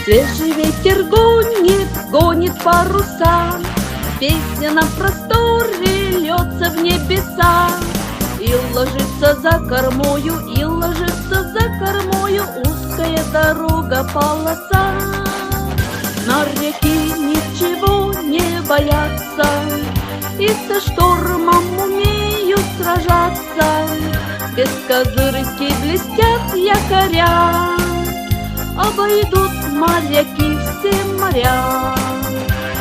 Свежий ветер гонит, гонит паруса, песня на просторе льется в небеса. И ложится за кормою, и ложится за кормою узкая дорога, полоса. На реке ничего не боятся, и со штормом умеют сражаться. Без козырки блестят якоря, обойдут моряки все моря.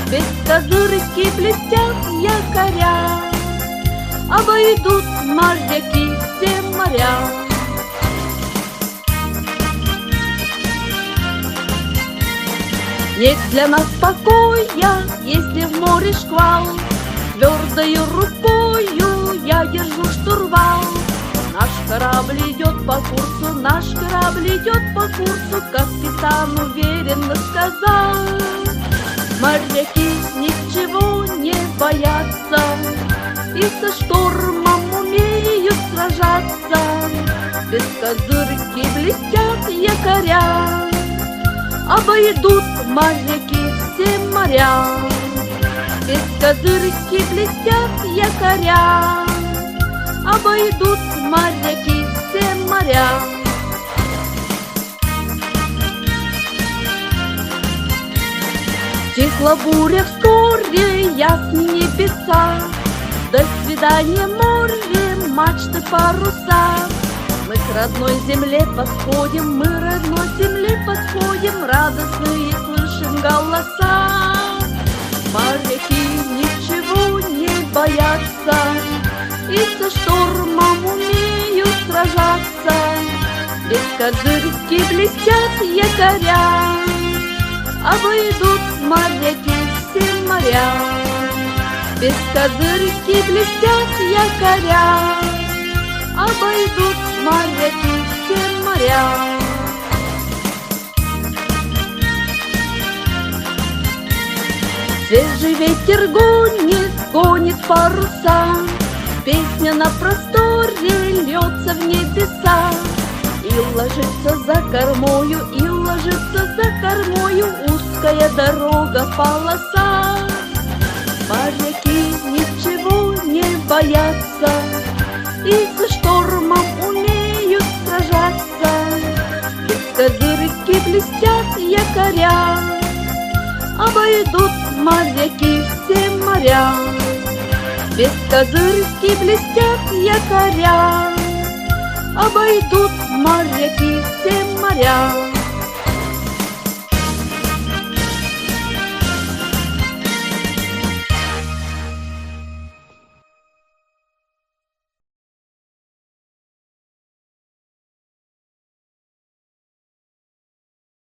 Без козырки блестят якоря, обойдут моряки все моря. Нет для нас покоя, если в море шквал. Твердою рукою я держу штурвал. Наш корабль идет по курсу, наш корабль идет по курсу, капитан уверенно сказал. Моряки ничего не боятся, и со штормом умеют сражаться. Без козырки блестят якоря, обойдут моряки все моря. Без козырки блестят якоря, обойдут моряки все моря. Стихла буря вскоре, ясны небеса. До свидания, море, мачты, паруса. Мы к родной земле подходим, мы родной земле подходим, радостные слышим голоса. Моряки ничего не боятся, и со штормом умеют сражаться. Без козырки блестят якоря, обойдут моряки все моря. Без козырки блестят якоря, обойдут моряки все моря. Свежий ветер гонит, гонит паруса, песня на просторе льется в небеса. И ложится за кормою, и ложится за кормою узкая дорога, полоса. Моряки ничего не боятся, и со штормом умеют сражаться. Без козырки блестят якоря, обойдут моряки все моря. Без козырки блестят якоря, обойдут моряки все моря.